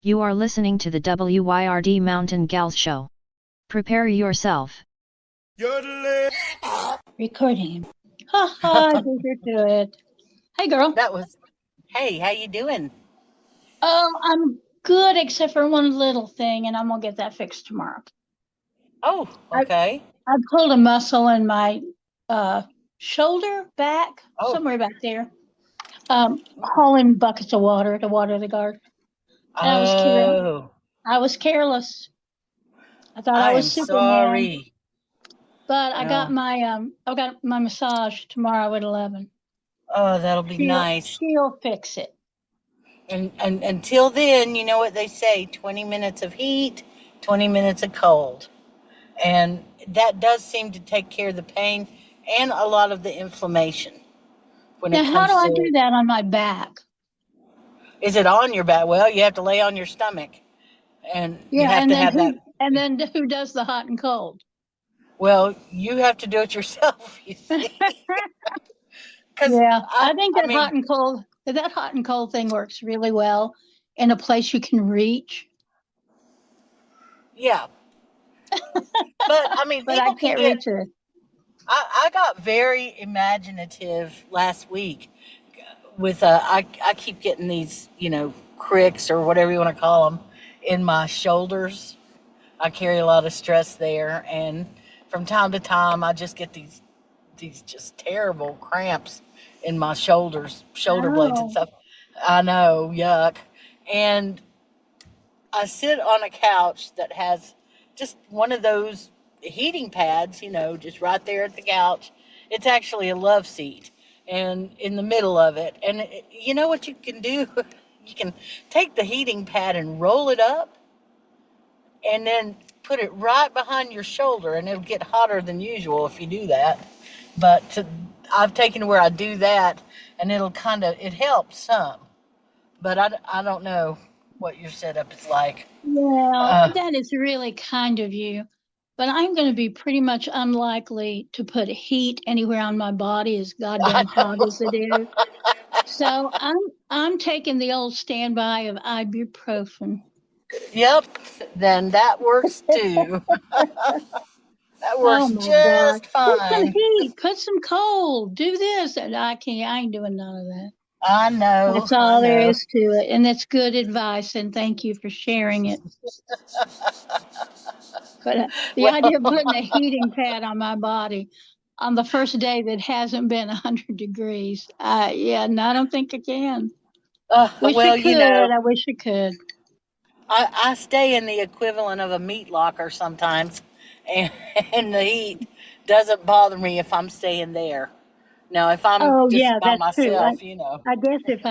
You are listening to the WYRD Mountain Gals Show. Prepare yourself. Recording. Ha ha, I beat her to it. Hey, girl. Hey, how you doing? Oh, I'm good except for one little thing, and I'm going to get that fixed tomorrow. Oh, okay. I pulled a muscle in my shoulder, back, somewhere back there, hauling buckets of water to water the garden. And I was careless. I thought I was am Superman. sorry. But I got my massage tomorrow at 11. Oh, that'll be nice. She'll fix it. And until then, you know what they say, 20 minutes of heat, 20 minutes of cold. And that does seem to take care of the pain and a lot of the inflammation. Now, how do I do that on my back? Is it on your back? Well, you have to lay on your stomach. And you have to have that. And then who does the hot and cold? Well, you have to do it yourself, you see. Yeah, I think that hot and cold thing works really well in a place you can reach. Yeah. But I can't reach it. I got very imaginative last week with I keep getting these, cricks or whatever you want to call them in my shoulders. I carry a lot of stress there, and from time to time I just get these just terrible cramps in my shoulder blades and stuff. I know, yuck. And I sit on a couch that has just one of those heating pads, just right there at the couch. It's actually a love seat, and in the middle of it. And you know what you can do? You can take the heating pad and roll it up and then put it right behind your shoulder, and it'll get hotter than usual if you do that. But I've taken where I do that, and it helps some. But I don't know what your setup is like. Well, that is really kind of you. But I'm going to be pretty much unlikely to put heat anywhere on my body, as goddamn hot as it is. So I'm taking the old standby of ibuprofen. Yep, then that works too. That works just fine. Put some heat, put some cold, do this, and I ain't doing none of that. I know. That's all there is to it, and that's good advice, and thank you for sharing it. But the idea of putting a heating pad on my body on the first day that hasn't been 100 degrees, I don't think I can. I wish I could. I stay in the equivalent of a meat locker sometimes, and the heat doesn't bother me if I'm staying there. Now, if I'm by myself, true. I guess if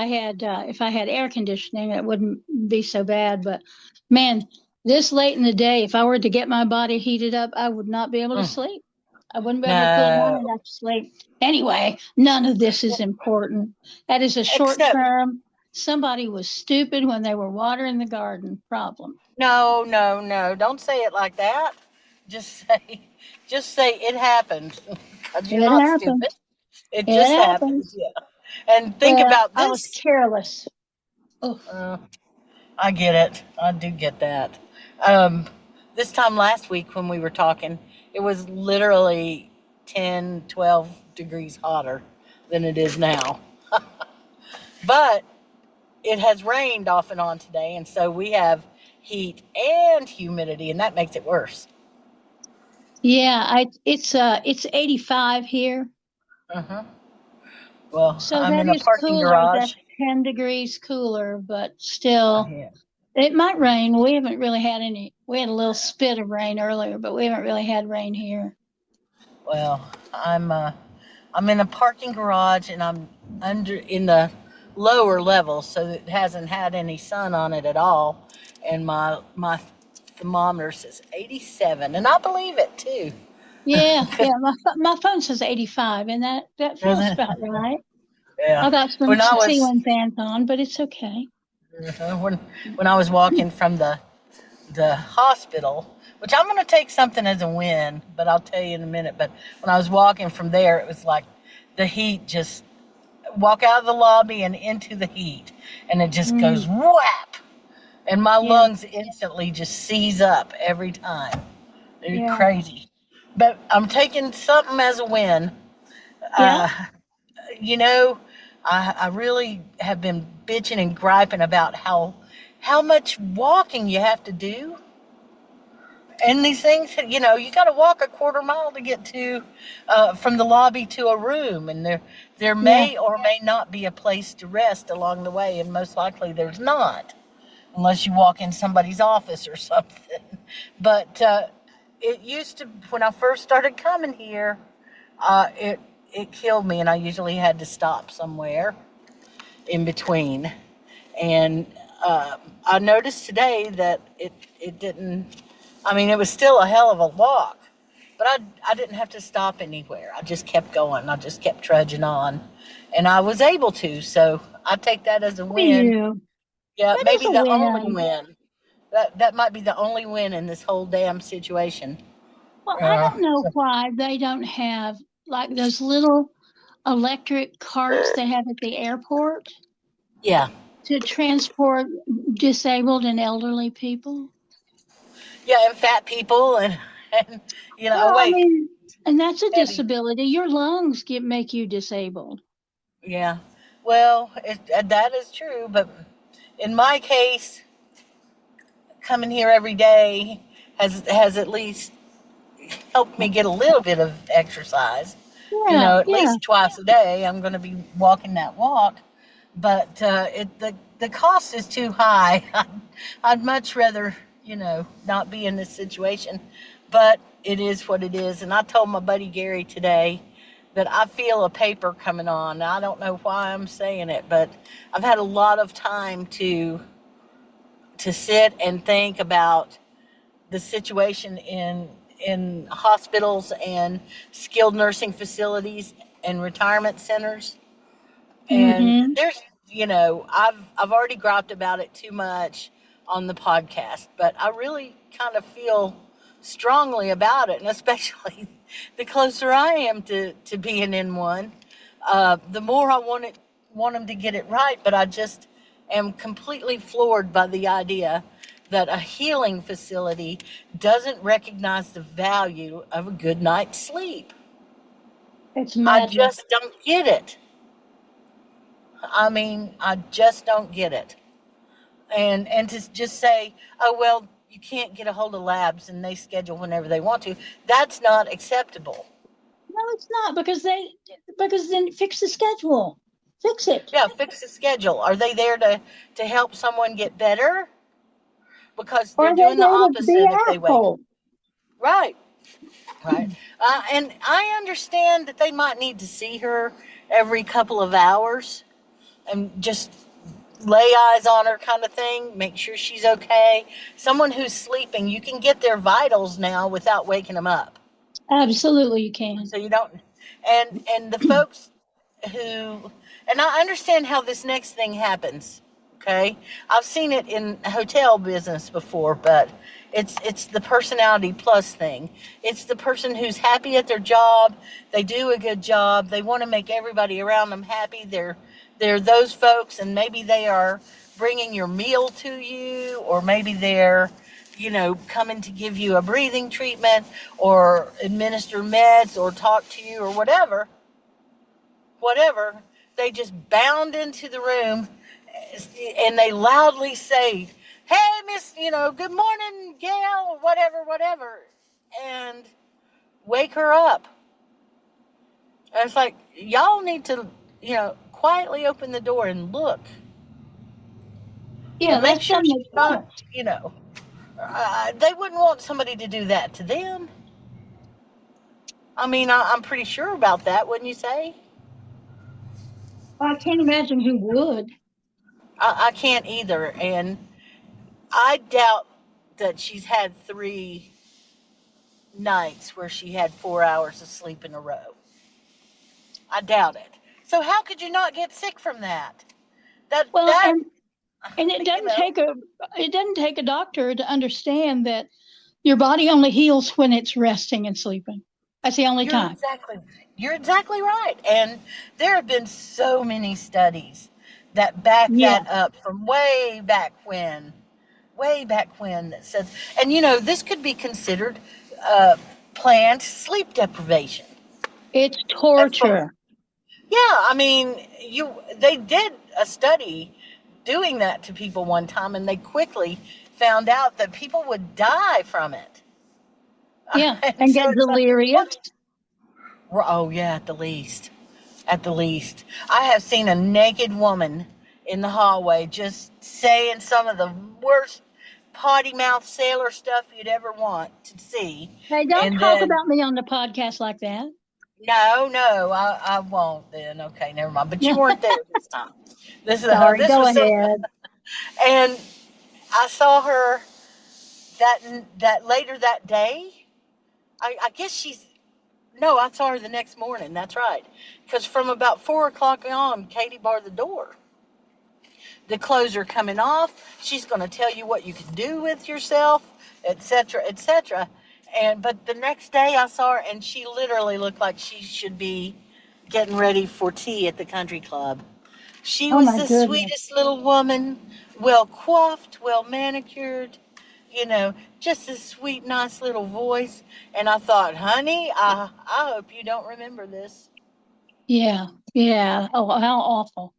I had air conditioning, it wouldn't be so bad. But man, this late in the day, if I were to get my body heated up, I would not be able to sleep. I wouldn't be able to put long enough to sleep. Anyway, none of this is important. That is a short term. Somebody was stupid when they were watering the garden problem. No. Don't say it like that. Just say it happened. You're not stupid. It just happens. Yeah. And think about this. I was careless. I get it. I do get that. This time last week when we were talking, it was literally 10, 12 degrees hotter than it is now. But it has rained off and on today, and so we have heat and humidity, and that makes it worse. Yeah, it's 85 here. Uh-huh. Well, so I'm in a parking garage. That's 10 degrees cooler, but still, it might rain. We haven't really had any. We had a little spit of rain earlier, but we haven't really had rain here. Well, I'm in a parking garage, and I'm in the lower level, so it hasn't had any sun on it at all. And my thermometer says 87, and I believe it too. Yeah. My phone says 85, and that feels about right. Yeah. I got some ceiling fans on, but it's okay. When I was walking from the hospital, which I'm going to take something as a win, but I'll tell you in a minute. But when I was walking from there, it was like the heat just walk out of the lobby and into the heat, and it just goes whap. and my Yeah. lungs instantly just seize up every time. It's Yeah. crazy. But I'm taking something as a win. Yeah. Uh, you know, I really have been bitching and griping about how much walking you have to do. And these things, you got to walk a quarter mile to get to from the lobby to a room, and there Yeah. may or may not be a place to rest along the way, and most likely there's not, unless you walk in somebody's office or something. But it used to, when I first started coming here, it killed me, and I usually had to stop somewhere in between. And I noticed today that it didn't. I mean, it was still a hell of a walk, but I didn't have to stop anywhere. I just kept going. I just kept trudging on, and I was able to. So I take that as a For win. you. Yeah, That is maybe a the only win. win. That might be the only win in this whole damn situation. Well, I Uh, don't know why they don't have like those little electric carts they have at the airport yeah, to transport disabled and elderly people. yeah, and fat people and Well, oh I wait, mean, and that's a heavy. disability. Your lungs make you disabled. Yeah, well, that is true, but in my case, coming here every day has at least helped me get a little bit of exercise. Yeah, At yeah. least twice a day, I'm going to be walking that walk. But the cost is too high. I'd much rather, not be in this situation. But it is what it is. And I told my buddy Gary today that I feel a paper coming on. I don't know why I'm saying it, but I've had a lot of time to sit and think about the situation in hospitals and skilled nursing facilities and retirement centers. And Mm-hmm. there's, I've already griped about it too much on the podcast, but I really kind of feel strongly about it, and especially the closer I am to being in one, the more I want them to get it right. But I just am completely floored by the idea that a healing facility doesn't recognize the value of a good night's sleep. It's I madness. just don't get it. I mean, I just don't get it. And to just say, oh well, you can't get a hold of labs and they schedule whenever they want to. That's not acceptable. No, it's not because then fix the schedule. Fix it. Yeah, fix the schedule. Are they there to help someone get better? Because Or they're are they doing the there to be opposite if they wake. assholes? Right, right. And I understand that they might need to see her every couple of hours and just lay eyes on her kind of thing, make sure she's okay. Someone who's sleeping, you can get their vitals now without waking them up. Absolutely, you can. So you don't, and the folks who, and I understand how this next thing happens. Okay, I've seen it in hotel business before, but it's the personality plus thing. It's the person who's happy at their job. They do a good job. They want to make everybody around them happy. They're those folks, and maybe they are bringing your meal to you, or maybe they're coming to give you a breathing treatment or administer meds or talk to you or whatever. They just bound into the room and they loudly say, hey, miss, good morning, Gail, whatever, and wake her up. And it's like, y'all need to, quietly open the door and look Yeah, and make that's sure done she's makes not, sense. they wouldn't want somebody to do that to them. I mean, I'm pretty sure about that, wouldn't you say? Well, I can't imagine who would. I can't either. And I doubt that she's had 3 nights where she had 4 hours of sleep in a row. I doubt it. So how could you not get sick from that? Well, That and you know, it doesn't take a doctor to understand that your body only heals when it's resting and sleeping. That's the only you're time. exactly you're exactly right. And there have been so many studies that back Yeah. that up from way back when. way back when that says, and this could be considered uh, planned sleep deprivation. It's And torture. yeah, I mean, they did a study doing that to people one time, and they quickly found out that people would die from it. Yeah, And and so get it's like, delirious. what? Oh yeah, at the least. At the least. I have seen a naked woman in the hallway just saying some of the worst potty mouth sailor stuff you'd ever want to see. Hey, don't And talk then, about me on the podcast like that. no, I won't then. Okay, never mind. But you weren't there this time. Sorry, This go was some, ahead. and I saw her that later that day. I guess no, I saw her the next morning. That's right. Because from about 4 o'clock on, Katie barred the door. The clothes are coming off. She's going to tell you what you can do with yourself, etc., etc. But the next day I saw her, and she literally looked like she should be getting ready for tea at the country club. She Oh was my the goodness. sweetest little woman, well coiffed, well manicured, just a sweet, nice little voice. And I thought, honey, I hope you don't remember this. Yeah, yeah. Oh, how awful.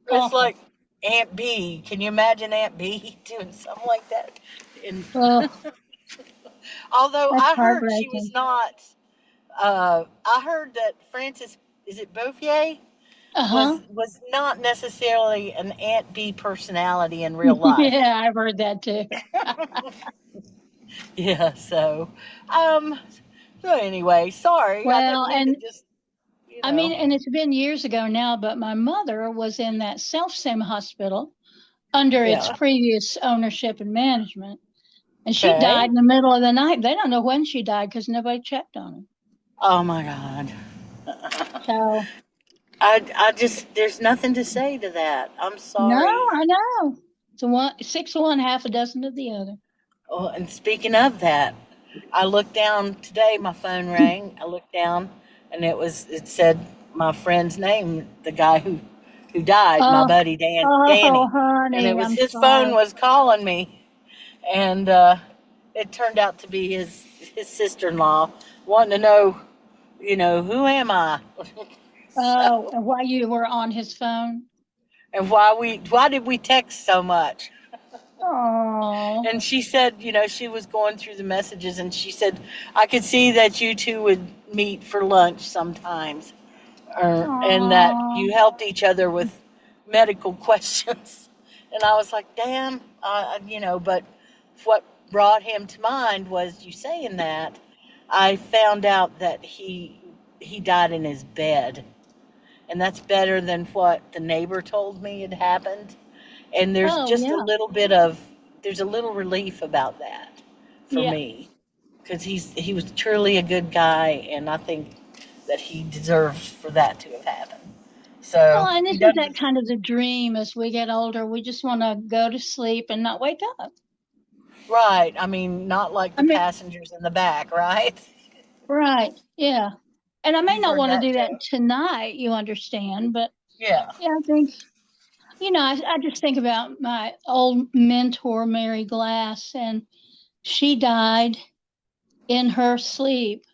It's Awful. like Aunt B. Can you imagine Aunt B doing something like that? And Oh, although that's I heard she was heartbreaking. not, I heard that Frances, is it Bouffier, Uh-huh. was not necessarily an Aunt B personality in real life. Yeah, I've heard that too. Yeah, um, so anyway, sorry, I Well, didn't mean to and just, you I mean, know. and it's been years ago now, but my mother was in that self-same hospital under its Yeah. previous ownership and management. And she Okay. died in the middle of the night. They don't know when she died because nobody checked on her. Oh my God. So, I just, there's nothing to say to that. I'm no, sorry. I know. It's a one, 6 of one, half a dozen of the other. Oh, and speaking of that, I looked down today, my phone rang. I looked down and it said my friend's name, the guy who died, my Oh, buddy oh, Danny. And it honey, was I'm his phone sorry. was calling me, and it turned out to be his sister-in-law wanting to know, who am I? Oh, So, and while you were on his phone. and why did we text so much? Oh, And she said, she was going through the messages, and she said, I could see that you two would meet for lunch sometimes, and that oh, you helped each other with medical questions. And I was like, damn, but what brought him to mind was you saying that. I found out that he died in his bed, and that's better than what the neighbor told me had happened. And oh, yeah, there's a little relief about that for yeah. me, because he was truly a good guy, and I think that he deserves for that to have happened. Well, So and he isn't doesn't. that kind of the dream as we get older? We just want to go to sleep and not wake up. Right. I mean, not like I the mean, passengers in the back, right? right, yeah. And I may You've not heard want to that do that too. tonight, you understand, but Yeah. yeah, I think, I just think about my old mentor, Mary Glass, and she died in her sleep.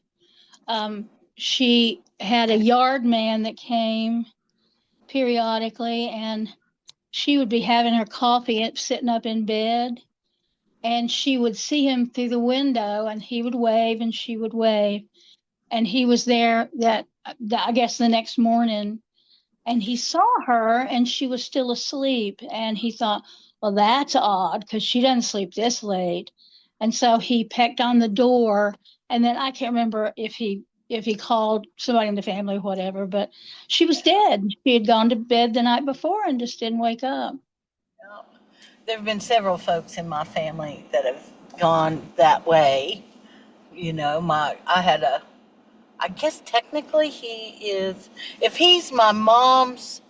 She had a yard man that came periodically, and she would be having her coffee and sitting up in bed, and she would see him through the window, and he would wave and she would wave, and he was there I guess the next morning, and he saw her and she was still asleep, and he thought, well, that's odd because she doesn't sleep this late. And so he pecked on the door, and then I can't remember if he called somebody in the family or whatever, but she was dead. She had gone to bed the night before and just didn't wake up. Yeah. There have been several folks in my family that have gone that way. I had I guess technically he is, if he's my mom's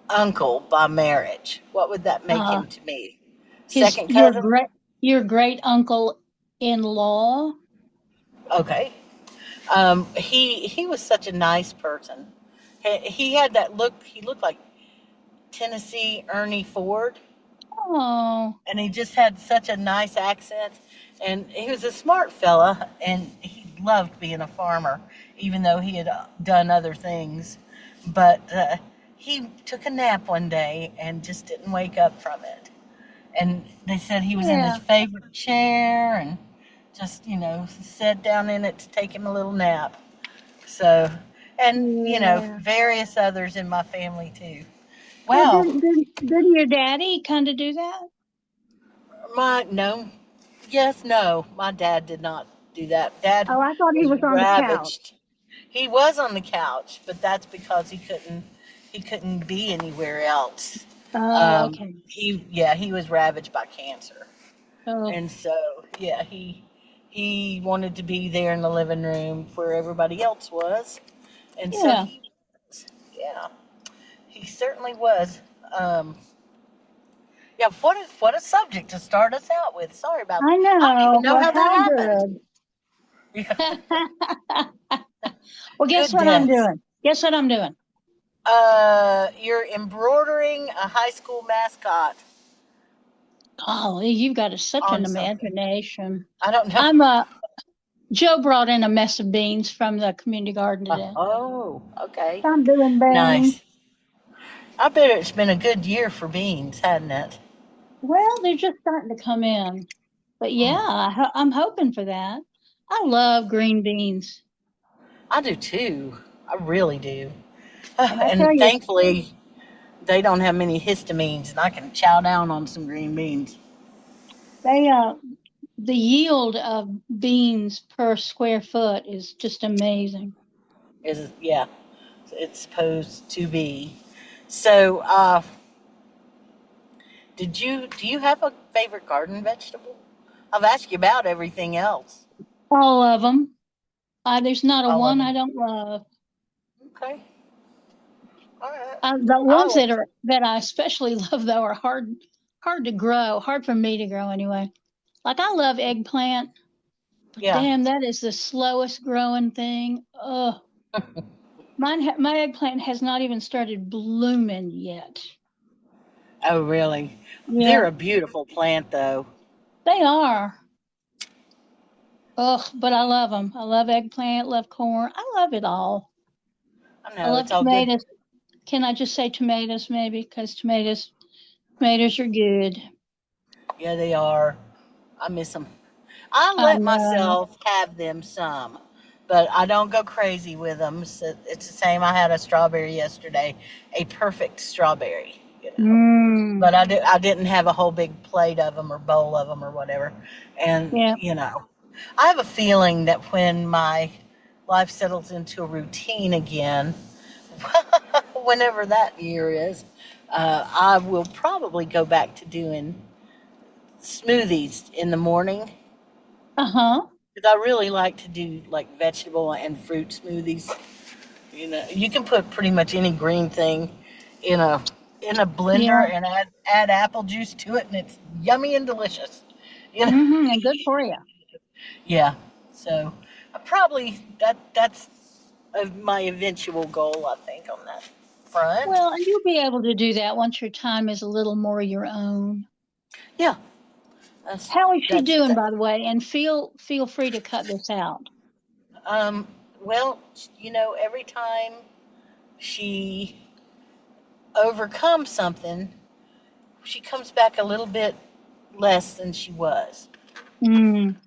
uncle by marriage, what would that make uh him to me? his Second cousin? your great uncle in law. Okay. He was such a nice person. He had that look. He looked like Tennessee Ernie Ford. Oh, And he just had such a nice accent. And he was a smart fella, and he loved being a farmer, even though he had done other things. But he took a nap one day and just didn't wake up from it. And they said he was in his yeah, favorite chair and just, sat down in it to take him a little nap. So, and, yeah. various others in my family too. Well, Well, didn't your daddy kind of do that? no, yes, no, my dad did not do that. Dad Oh, I thought he was was on the couch. ravaged. He was on the couch, but that's because he couldn't be anywhere else. Oh, okay. He was ravaged by cancer. Oh, And so, yeah, he wanted to be there in the living room where everybody else was. And so yeah. he was. Yeah, he certainly was. Um, yeah, what a subject to start us out with. Sorry about I I don't even know. know Well, how how that happened. good. Yeah, Well, guess good what I'm deaths. doing? Guess what I'm doing? You're embroidering a high school mascot Golly, you've got such an on something. imagination. I don't know. I'm Joe brought in a mess of beans from the community garden today. Oh, okay. So I'm doing beans. Nice. I bet it's been a good year for beans, hadn't it? Well, they're just starting to come in. But yeah, Mm, I'm hoping for that. I love green beans. I do too. I really do. And I tell And you, thankfully, they don't have many histamines, and I can chow down on some green beans. they the yield of beans per square foot is just amazing. Yeah, it's supposed to be. So, do you have a favorite garden vegetable? I've asked you about everything else. All of them. There's not a All of one them. I don't love. Okay. All right. The I ones will. that I especially love though are hard to grow, hard for me to grow anyway. Like I love eggplant, but Yeah. damn, that is the slowest growing thing. Ugh. My eggplant has not even started blooming yet. Oh, really? Yeah, They're a beautiful plant, though. they are. Ugh, but I love them. I love eggplant, love corn. I love it all. I I know love it's all good. tomatoes. Can I just say tomatoes maybe? Because tomatoes are good. Yeah, they are. I miss them. I I let know. myself have them some, but I don't go crazy with them. So it's the same. I had a strawberry yesterday, a perfect strawberry, Mmm. But I didn't have a whole big plate of them or bowl of them or whatever. And Yeah. I have a feeling that when my life settles into a routine again, whenever that year is, I will probably go back to doing smoothies in the morning Uh-huh. because I really like to do like vegetable and fruit smoothies. You can put pretty much any green thing in a Yeah. blender and add apple juice to it, and it's yummy and delicious. You know, Mm-hmm. And good for you. yeah. So I probably that's my eventual goal. I think on that front. Well, and you'll be able to do that once your time is a little more your own. Yeah, that's How is she that's doing, that. by the way? And feel free to cut this out. Um, well, every time she overcomes something, she comes back a little bit less than she was. Mm.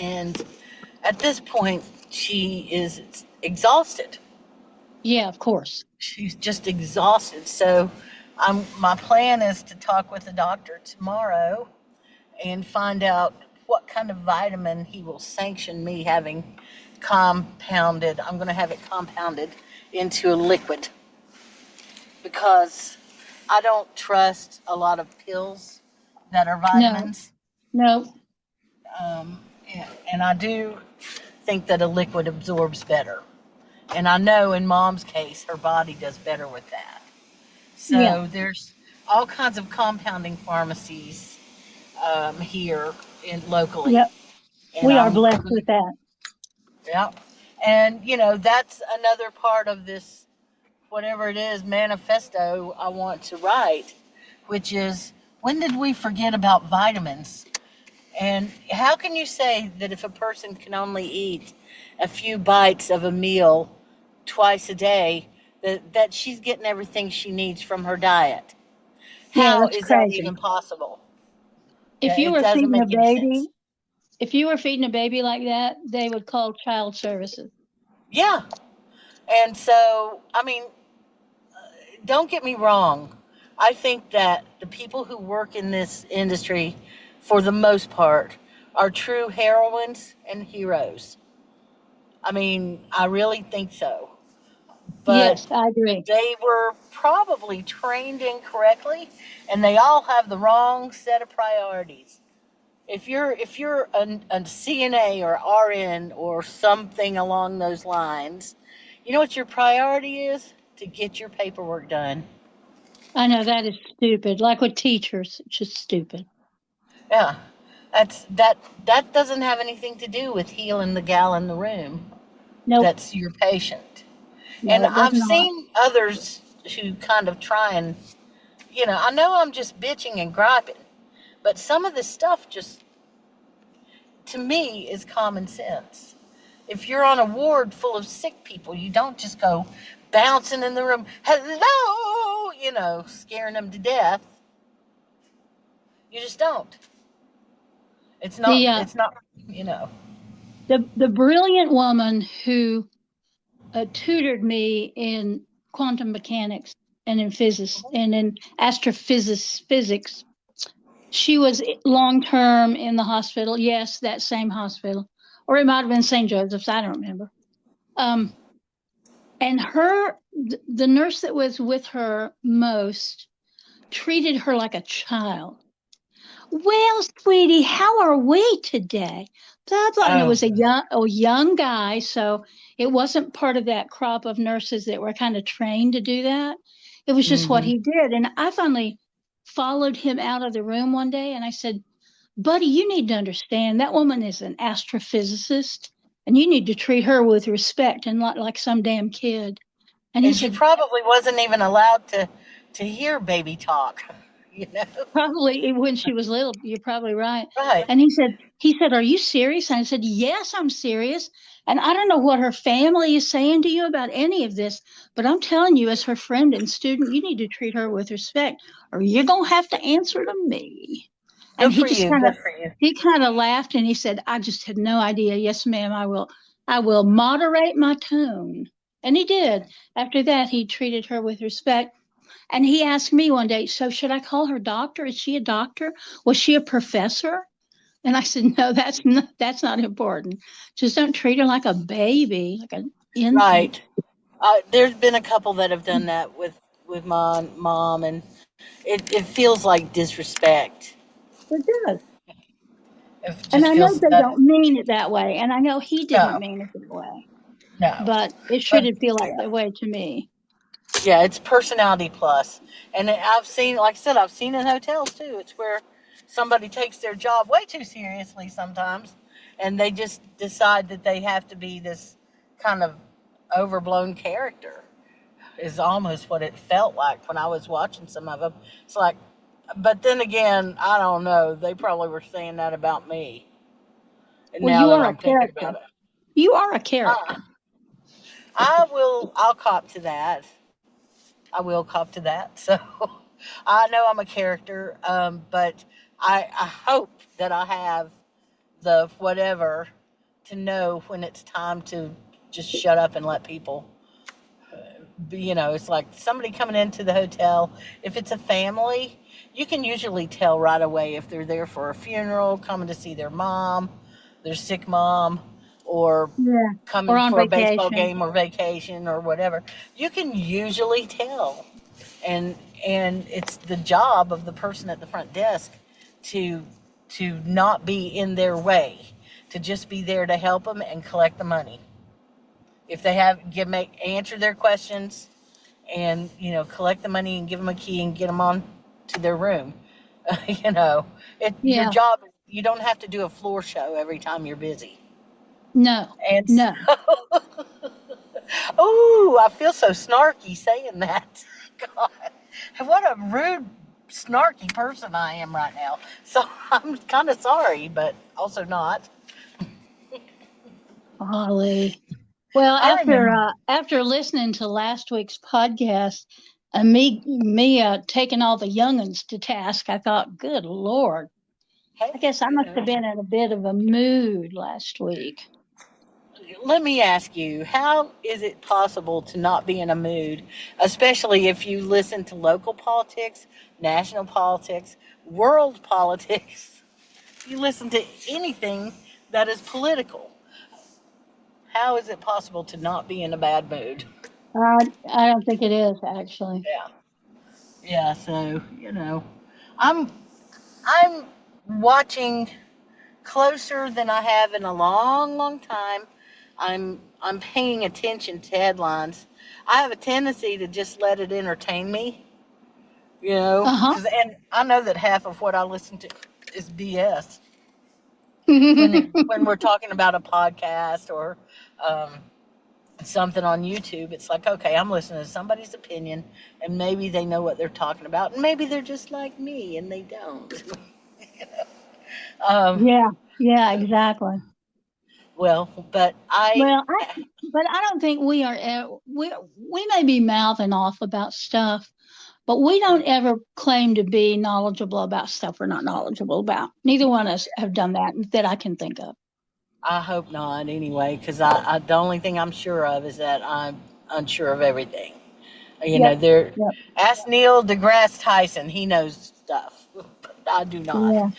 And at this point, she is exhausted. Yeah, of course. She's just exhausted. So my plan is to talk with the doctor tomorrow and find out what kind of vitamin he will sanction me having compounded. I'm going to have it compounded into a liquid because I don't trust a lot of pills that are No, vitamins. no. Um, and I do think that a liquid absorbs better. And I know in mom's case, her body does better with that. Yeah. So there's all kinds of compounding pharmacies here locally, Yep. and We are blessed with that. yeah, and that's another part of this whatever it is manifesto I want to write, which is when did we forget about vitamins? And how can you say that if a person can only eat a few bites of a meal twice a day, that she's getting everything she needs from her diet? Yeah, How that's is that crazy. even possible? If Yeah, you it were doesn't feeding a make any baby, sense. if you were feeding a baby like that, they would call child services. Yeah. And so, I mean, don't get me wrong. I think that the people who work in this industry, for the most part, are true heroines and heroes. I mean, I really think so. But Yes, I agree. they were probably trained incorrectly, and they all have the wrong set of priorities. If you're a CNA or RN or something along those lines, you know what your priority is? To get your paperwork done. I know that is stupid. Like with teachers, it's just stupid. Yeah, that doesn't have anything to do with healing the gal in the room. Nope. That's your patient. No, And it does I've not. seen others who kind of try and, I know I'm just bitching and griping, but some of this stuff just, to me, is common sense. If you're on a ward full of sick people, you don't just go bouncing in the room, hello, scaring them to death. You just don't. It's not, The it's not, you know. the brilliant woman who tutored me in quantum mechanics and in physics and in physics. She was long term in the hospital. Yes, that same hospital, or it might have been St. Joseph's. I don't remember. Um, and the nurse that was with her most treated her like a child. Well, sweetie, how are we today? Blah blah. And it Oh, was a young guy, so it wasn't part of that crop of nurses that were kind of trained to do that. It was just what mm-hmm. he did. And I finally followed him out of the room one day and I said, buddy, you need to understand that woman is an astrophysicist and you need to treat her with respect and not like some damn kid. And he And she said, probably wasn't even allowed to hear baby talk, you know. probably when she was little, you're probably right. Right. And he said, are you serious? And I said, yes, I'm serious. And I don't know what her family is saying to you about any of this, but I'm telling you, as her friend and student, you need to treat her with respect, or you're gonna have to answer to me. And Good for you. Good for you. he kind of laughed and he said, I just had no idea. Yes, ma'am, I will moderate my tone. And he did. After that, he treated her with respect. And he asked me one day, so should I call her doctor? Is she a doctor? Was she a professor? And I said, no, that's not important. Just don't treat her like a baby, like an infant. Right. There's been a couple that have done that with my mom, and it feels like disrespect. It does. It And just I know feels they don't mean it that way. And I know he didn't no, mean it that way. no. But it But shouldn't feel like yeah, that way to me. yeah, it's personality plus. And I've seen, like I said, I've seen in hotels too. It's where somebody takes their job way too seriously sometimes, and they just decide that they have to be this kind of overblown character. Is almost what it felt like when I was watching some of them. It's like, but then again, I don't know. They probably were saying that about me. And Well, now you that are a I'm thinking about character. it, You are a uh, character. I will. I'll cop to that. I will cop to that. So I know I'm a character, but I hope that I have the whatever to know when it's time to just shut up and let people. It's like somebody coming into the hotel. If it's a family, you can usually tell right away if they're there for a funeral, coming to see their mom, their sick mom, or Yeah. Or coming on for a baseball vacation. game or vacation or whatever. You can usually tell. And it's the job of the person at the front desk to not be in their way, to just be there to help them and collect the money. If they answer their questions, and collect the money and give them a key and get them on to their room. you know your Yeah. job, you don't have to do a floor show every time you're busy. No. And so, No. oh, I feel so snarky saying that. God, what a rude snarky person I am right now. So I'm kind of sorry, but also not. Golly. Well, I remember. after listening to last week's podcast and me taking all the young'uns to task, I thought, good Lord, Hey, I guess I must have been in a bit of a mood last week. let me ask you, how is it possible to not be in a mood, especially if you listen to local politics, national politics, world politics? You listen to anything that is political. How is it possible to not be in a bad mood? I don't think it is actually. Yeah. Yeah, so, I'm I'm watching closer than I have in a long, long time. I'm paying attention to headlines. I have a tendency to just let it entertain me, Uh-huh. and I know that half of what I listen to is BS. When we're talking about a podcast or um, something on YouTube, it's like, okay, I'm listening to somebody's opinion, and maybe they know what they're talking about, and maybe they're just like me, and they don't. um, Yeah, yeah, exactly. well, but But I don't think we are. We may be mouthing off about stuff, but we don't ever claim to be knowledgeable about stuff we're not knowledgeable about. Neither one of us have done that I can think of. I hope not anyway, because the only thing I'm sure of is that I'm unsure of everything. Yep. There. Yep. Ask Neil deGrasse Tyson; he knows stuff, but I do not. Yeah.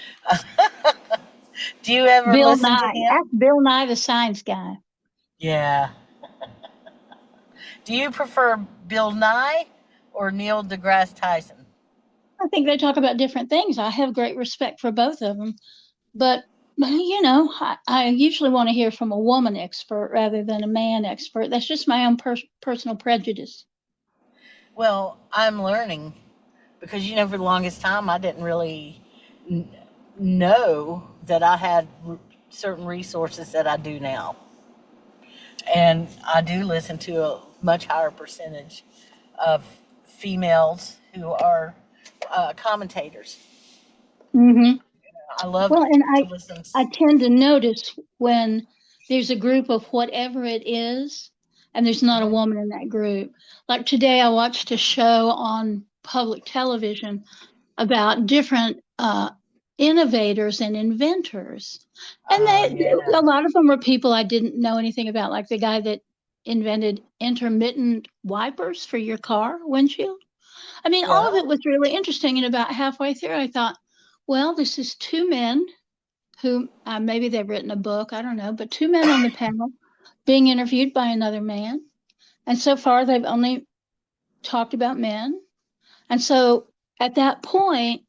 Do you ever Bill listen to Nye. him? Ask Bill Nye the science guy. Yeah. Do you prefer Bill Nye or Neil deGrasse Tyson? I think they talk about different things. I have great respect for both of them, but I usually want to hear from a woman expert rather than a man expert. That's just my own personal prejudice. Well, I'm learning because for the longest time I didn't really n- know that I had certain resources that I do now, and I do listen to a much higher percentage of females who are commentators. Hmm. I love Well, and to listen. I tend to notice when there's a group of whatever it is, and there's not a woman in that group. Like today, I watched a show on public television about different innovators and inventors, and Yeah. a lot of them were people I didn't know anything about, like the guy that invented intermittent wipers for your car windshield. I mean, all of Yeah. it was really interesting. And about halfway through, I thought, well, this is two men who maybe they've written a book, I don't know, but two men on the panel being interviewed by another man. And so far, they've only talked about men. And so at that point,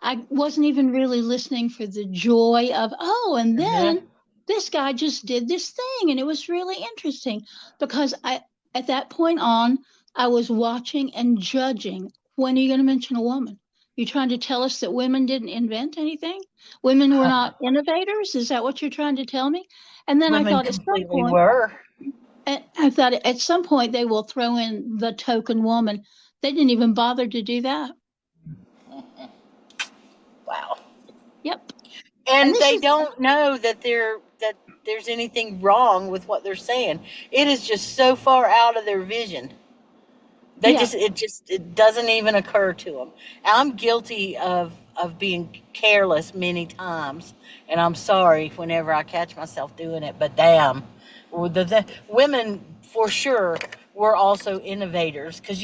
I wasn't even really listening for the joy of, oh, and Uh-huh. then this guy just did this thing. And it was really interesting because at that point on, I was watching and judging. When are you going to mention a woman? You trying to tell us that women didn't invent anything? Women were not innovators? Is that what you're trying to tell me? And then Women completely were. I thought at some point they will throw in the token woman. They didn't even bother to do that. Wow. Yep. And And this they is, don't know that there's anything wrong with what they're saying. It is just so far out of their vision. yeah. It doesn't even occur to them. I'm guilty of being careless many times, and I'm sorry whenever I catch myself doing it. But damn, the women for sure were also innovators because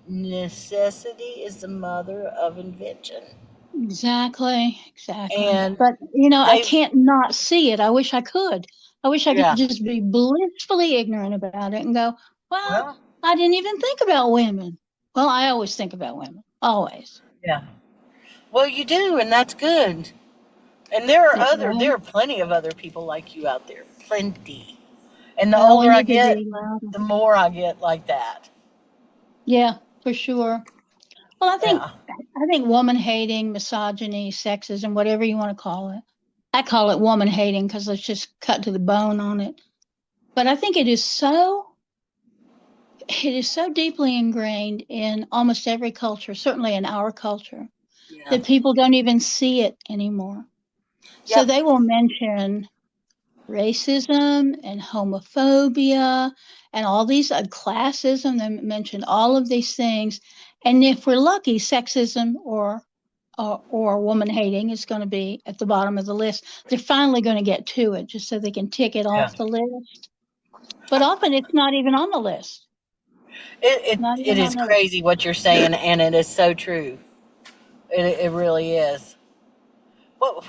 necessity is the mother of invention, Exactly, exactly. and But I they've can't not see it. I wish I could. I wish I could yeah. just be blissfully ignorant about it and go, well, Well, I didn't even think about women. Well, I always think about women, always. yeah. Well, you do, and that's good. And Well, there are plenty of other people like you out there, plenty. And the well, we older I need to get, be louder. the more I get like that. Yeah, for sure. Well, Yeah. I think woman hating, misogyny, sexism, whatever you want to call it. I call it woman hating because let's just cut to the bone on it. But I think it is so it is so deeply ingrained in almost every culture, certainly in our culture, Yeah. that people don't even see it anymore. So Yep. they will mention racism and homophobia and all these classism. They mention all of these things, and if we're lucky, sexism or woman hating is going to be at the bottom of the list. They're finally going to get to it just so they can tick it Yeah. off the list. But often it's not even on the list. Not It even on is the list. crazy what you're saying, and it is so true. It really is. What?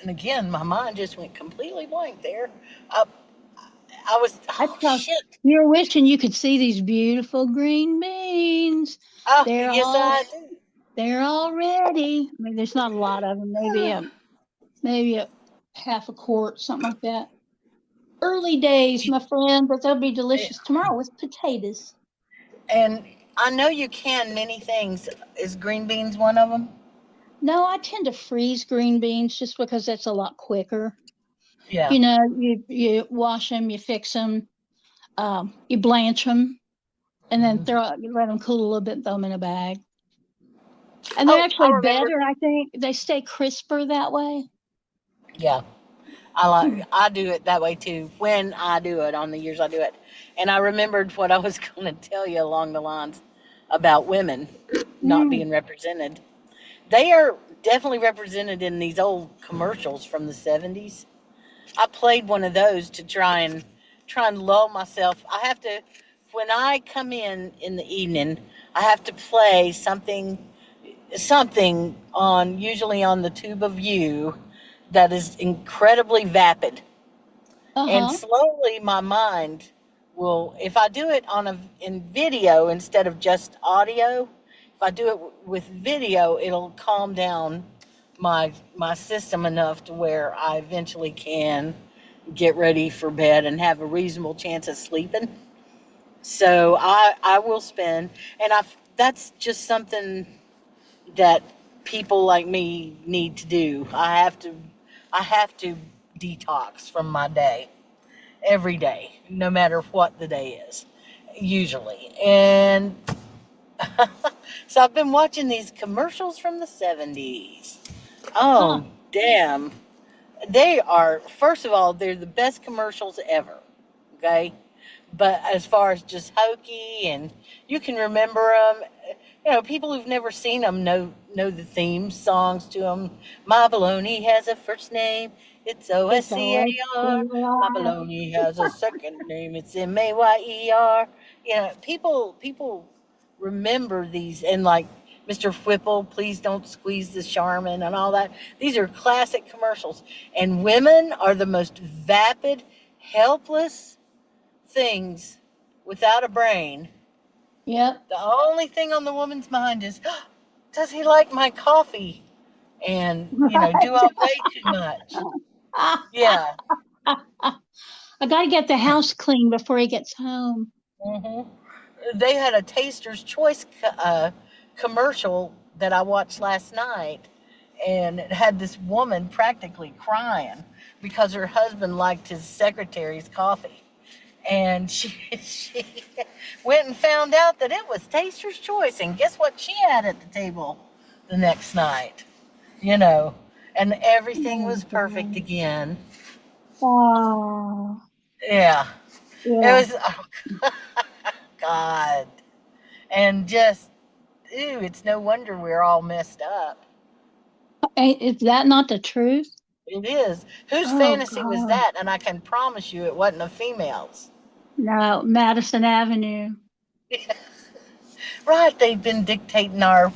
And again, my mind just went completely blank there. I, I was, That's oh how shit. you're wishing you could see these beautiful green beans. Oh, They're yes, all I do. they're all ready. I mean, there's not a lot of them. Maybe a half a quart, something like that. Early days, my friend, but they'll be delicious tomorrow with potatoes. And I know you can many things. Is green beans one of them? No, I tend to freeze green beans just because that's a lot quicker. Yeah. You know, you wash them, you fix them, you blanch them, and then Mhm. you let them cool a little bit, throw them in a bag. And they're Oh, I actually remember. better, I think. They stay crisper that way. Yeah. I do it that way too when I do it on the years I do it. And I remembered what I was going to tell you along the lines about women not Mm. being represented. They are definitely represented in these old commercials from the 70s. I played one of those to try and lull myself. I have to when I come in the evening, I have to play something on usually on the tube of you that is incredibly vapid. And Uh-huh. slowly my mind will, if I do it in video instead of just audio, if I do it with video, it'll calm down my system enough to where I eventually can get ready for bed and have a reasonable chance of sleeping. So I will spend, and that's just something that people like me need to do. I have to detox from my day every day, no matter what the day is, usually. And so I've been watching these commercials from the 70s. Huh. Oh, damn. They are, first of all, they're the best commercials ever. Okay. But as far as just hokey and you can remember them, people who've never seen them know the theme songs to them. My baloney has a first name, it's It's always OSCAR. My alive. baloney has a second name, it's MAYER. People remember these and like Mr. Whipple, please don't squeeze the Charmin and all that. These are classic commercials. And women are the most vapid, helpless things without a brain. Yep. The only thing on the woman's mind is, does he like my coffee? And, do I weigh too much? Yeah. I got to get the house clean before he gets home. hmm They had a Taster's Choice commercial that I watched last night, and it had this woman practically crying because her husband liked his secretary's coffee. And she went and found out that it was Taster's Choice. And guess what she had at the table the next night? And everything was perfect again. Oh, Yeah, it yeah. was, oh, God. And just, ew, it's no wonder we're all messed up. Is that not the truth? It is. Whose Oh, fantasy was God. that? And I can promise you it wasn't a female's. No, Madison Avenue. Right, they've been dictating our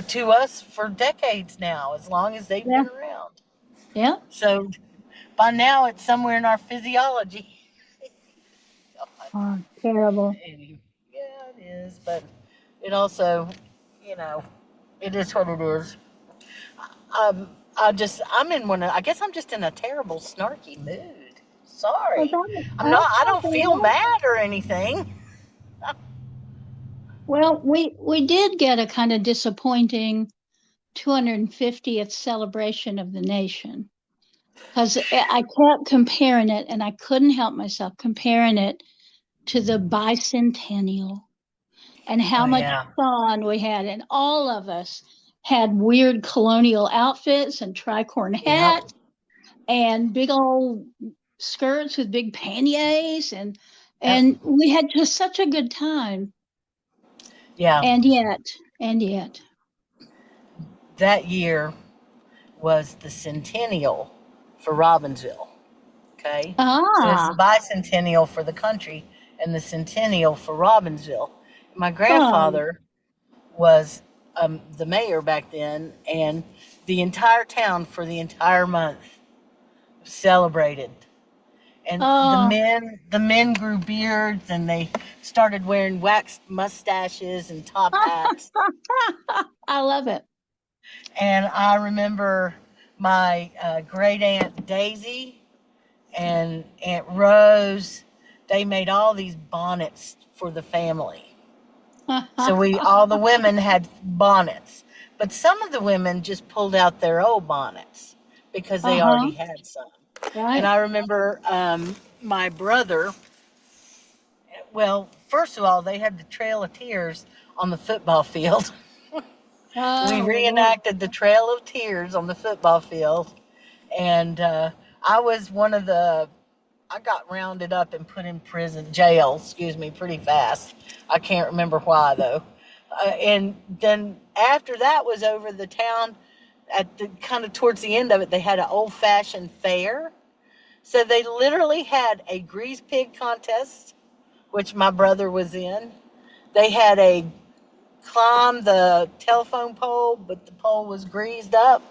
to us for decades now, as long as they've Yeah. been around. Yeah. So by now it's somewhere in our physiology. Oh, terrible. Yeah, it is, but it also, you know, it is what it is. I'm in I guess I'm just in a terrible snarky mood. Well, Sorry. that's I don't okay. feel mad or anything. Well, we did get a kind of disappointing 250th celebration of the nation because I kept comparing it, and I couldn't help myself comparing it to the bicentennial and how Oh, much yeah. fun we had. And all of us had weird colonial outfits and tricorn Yep. hats and big old skirts with big panniers and Yep. we had just such a good time. Yeah. And yet. That year was the Centennial for Robbinsville. Okay. So it's the Ah, bicentennial for the country and the Centennial for Robbinsville. My oh, grandfather was the mayor back then, and the entire town for the entire month celebrated. And oh, the men grew beards, and they started wearing waxed mustaches and top hats. I love it. And I remember my great aunt Daisy and Aunt Rose. They made all these bonnets for the family. So all the women had bonnets, but some of the women just pulled out their old bonnets because they Uh-huh, already had some. And right. I remember my brother. Well, first of all, they had the Trail of Tears on the football field. We Oh, Lord. reenacted the Trail of Tears on the football field, and I was one of the. I got rounded up and put in jail, excuse me, pretty fast. I can't remember why though. And then after that was over, the town at the kind of towards the end of it, they had an old-fashioned fair. So they literally had a grease pig contest, which my brother was in. They had a climb the telephone pole, but the pole was greased up.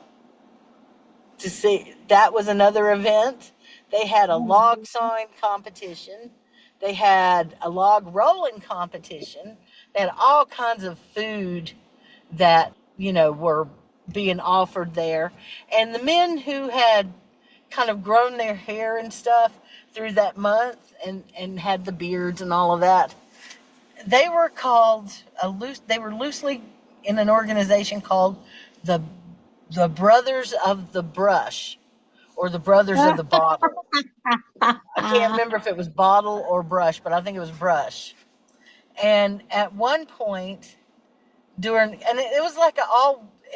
To see, that was another event. They had a log sawing competition. They had a log rolling competition. They had all kinds of food that, were being offered there. And the men who had kind of grown their hair and stuff through that month and had the beards and all of that, they were they were loosely in an organization called the the Brothers of the Brush or the Brothers of the Bottle. I can't remember if it was bottle or brush, but I think it was brush. And at one point and it was like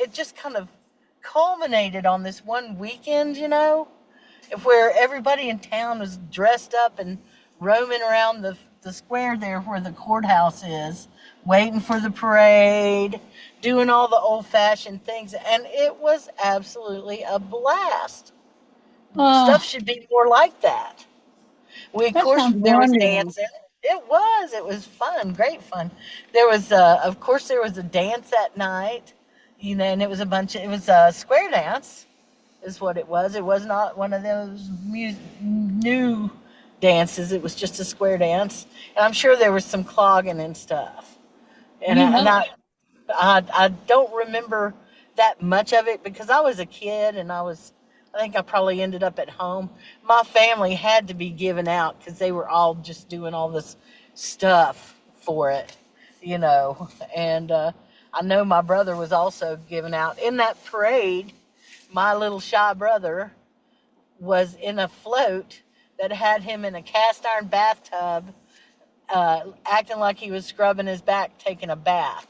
it just kind of culminated on this one weekend, where everybody in town was dressed up and roaming around the square there where the courthouse is, waiting for the parade, doing all the old-fashioned things, and it was absolutely a blast. Stuff Oh, should be more like that. Of that course, sounds there was wonderful. dancing. It was fun, great fun. There was, of course, there was a dance at night, and it was it was a square dance, is what it was. It was not one of those new dances. It was just a square dance, and I'm sure there was some clogging and stuff. And You I, and know I, it. I don't remember that much of it because I was a kid and I think I probably ended up at home. My family had to be given out because they were all just doing all this stuff for it, and I know my brother was also given out in that parade. My little shy brother was in a float that had him in a cast iron bathtub, acting like he was scrubbing his back, taking a bath.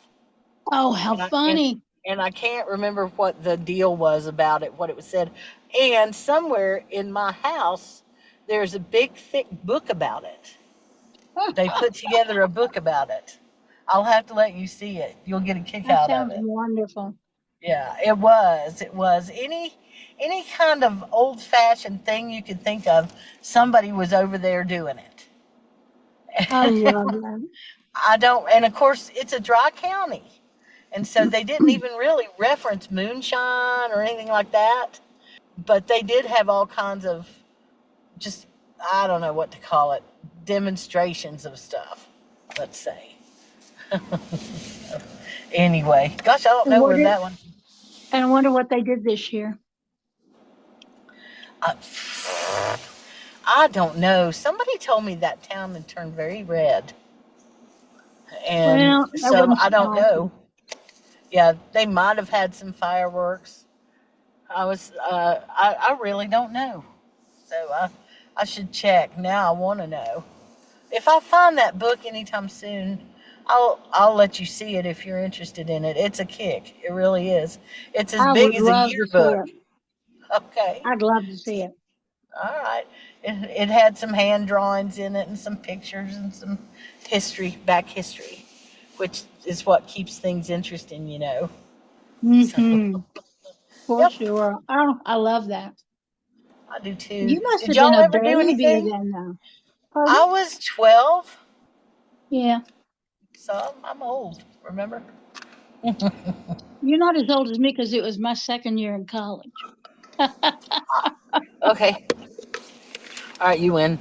Oh, how And I and, funny. and I can't remember what the deal was about it, what it was said. And somewhere in my house, there's a big, thick book about it. They put together a book about it. I'll have to let you see it. You'll get a kick That out of sounds it. wonderful. Yeah, it was. It was any kind of old-fashioned thing you could think of. Somebody was over there doing I it. love that. I don't, and of course, it's a dry county, and so they didn't even really reference moonshine or anything like that. But they did have all kinds of just, I don't know what to call it, demonstrations of stuff. Let's say. Anyway, gosh, I don't And know what where did that one. and I wonder what they did this year. I, I don't know. Somebody told me that town had turned very red, and Well, that so wouldn't I don't surprise me. know. Yeah, they might have had some fireworks. I really don't know. So I should check. Now I want to know. If I find that book anytime soon, I'll let you see it if you're interested in it. It's a kick. It really is. It's as I big would as a love to see yearbook. it. Okay. I'd love to see it. All right. It had some hand drawings in it and some pictures and some back history, which is what keeps things interesting, you know. So, Mm-hmm. For yep, sure. Oh, I love that. I do too. You must Did have been y'all a ever do baby anything? then, though. Pardon? I was 12, Yeah. so I'm old, remember? You're not as old as me because it was my second year in college. I Okay. All right, you win.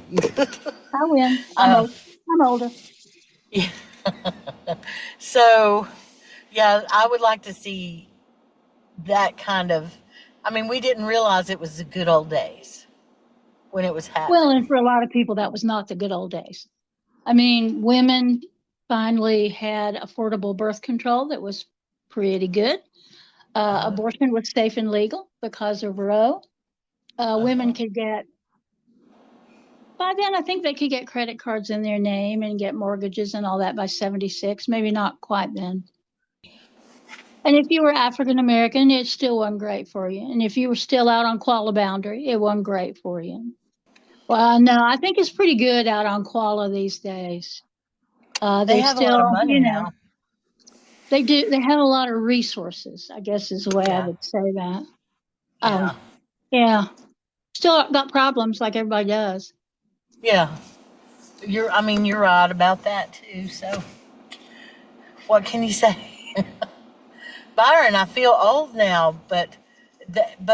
win. I'm uh, old. I'm older. yeah. So, yeah, I would like to see that kind of. I mean, we didn't realize it was the good old days when it was Well, and happening. for a lot of people, that was not the good old days. I mean, women finally had affordable birth control that was pretty good. Uh, Abortion was safe and legal because of Roe. Women uh-huh. could get, by then, I think they could get credit cards in their name and get mortgages and all that by 76, maybe not quite then. And if you were African American, it still wasn't great for you. And if you were still out on Kuala Boundary, it wasn't great for you. Well, no, I think it's pretty good out on Kuala these days. They They have a lot of still, money now. they do, they have a lot of resources, I guess is the way I Yeah, would say that. yeah, Um, yeah, still got problems like everybody does. yeah. I mean, you're right about that too. So, what can you say? Byron, I feel old now, but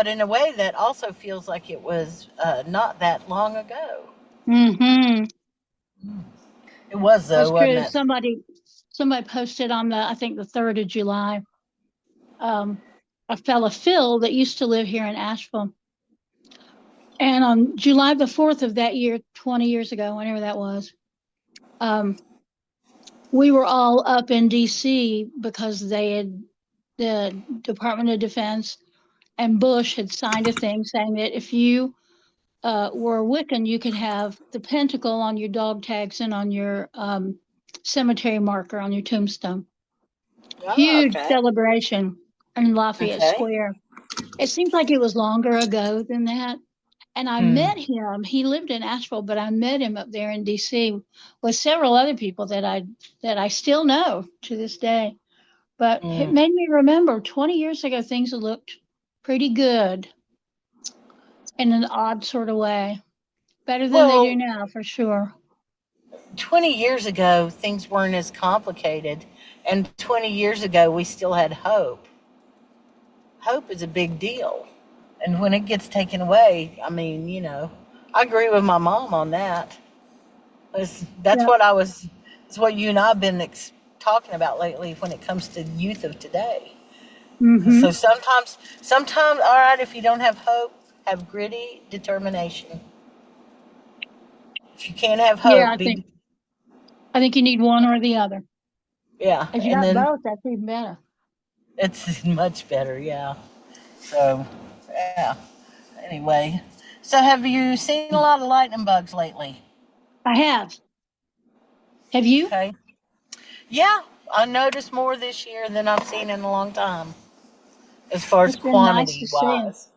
in a way that also feels like it was not that long ago. Mm-hmm. It was That's though, wasn't true. it? Somebody posted on I think the 3rd of July, um, a fella, Phil, that used to live here in Asheville. And on July the 4th of that year, 20 years ago, whenever that was, um, we were all up in DC because the Department of Defense and Bush had signed a thing saying that if you were a Wiccan, you could have the pentacle on your dog tags and on your cemetery marker on your tombstone. Oh, Huge okay, celebration in Lafayette okay. Square. It seems like it was longer ago than that. And I Hmm. met him. He lived in Asheville, but I met him up there in DC with several other people that I still know to this day. But it Hmm. made me remember 20 years ago things looked pretty good in an odd sort of way. Better than they do Well, now, for sure. 20 years ago, things weren't as complicated, and 20 years ago, we still had hope. Hope is a big deal, and when it gets taken away, I mean, I agree with my mom on that. That's Yeah. what I was. It's what you and I've been talking about lately when it comes to youth of today. So Mm-hmm. sometimes, all right, if you don't have hope, have gritty determination. If you can't have Yeah, hope, be I think you need one or the other. yeah, If you and got then both, that's even better. it's much better. Yeah. So yeah. Anyway, so have you seen a lot of lightning bugs lately? I have. Have you? Okay. Yeah, I noticed more this year than I've seen in a long time, as far as It's been nice to quantity see them. wise.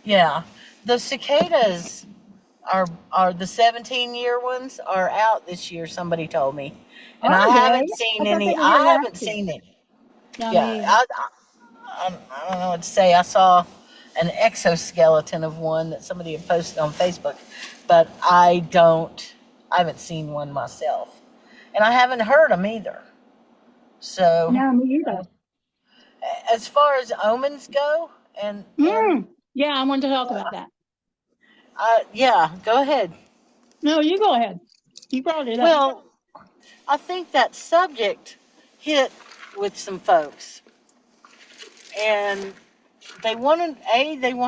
Yeah, the cicadas are the 17-year ones are out this year. Somebody told me, and I Are they? haven't I seen thought they any. were here I last haven't year. seen any. No, Yeah, me either. I don't know what to say. I saw an exoskeleton of one that somebody had posted on Facebook, but I haven't seen one myself, and I haven't heard them either. So, No, me either. as far as omens go, and Yeah, I wanted to talk about that. yeah, go ahead. No, you go ahead. You brought it up. Well, I think that subject hit with some folks, and they want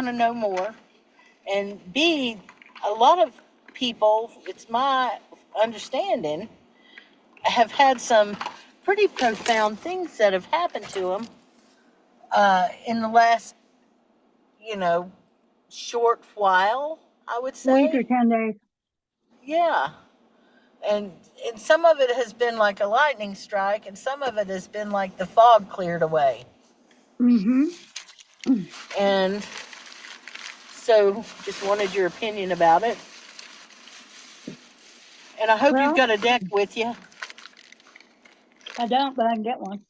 to know more, and B, a lot of people, it's my understanding, have had some pretty profound things that have happened to them in the last, you know, short while, I would Week say. or 10 days. Yeah. and some of it has been like a lightning strike, and some of it has been like the fog cleared away. Mm-hmm. And so, just wanted your opinion about it. And I hope you've Well, got a deck with you. I don't, but I can get one.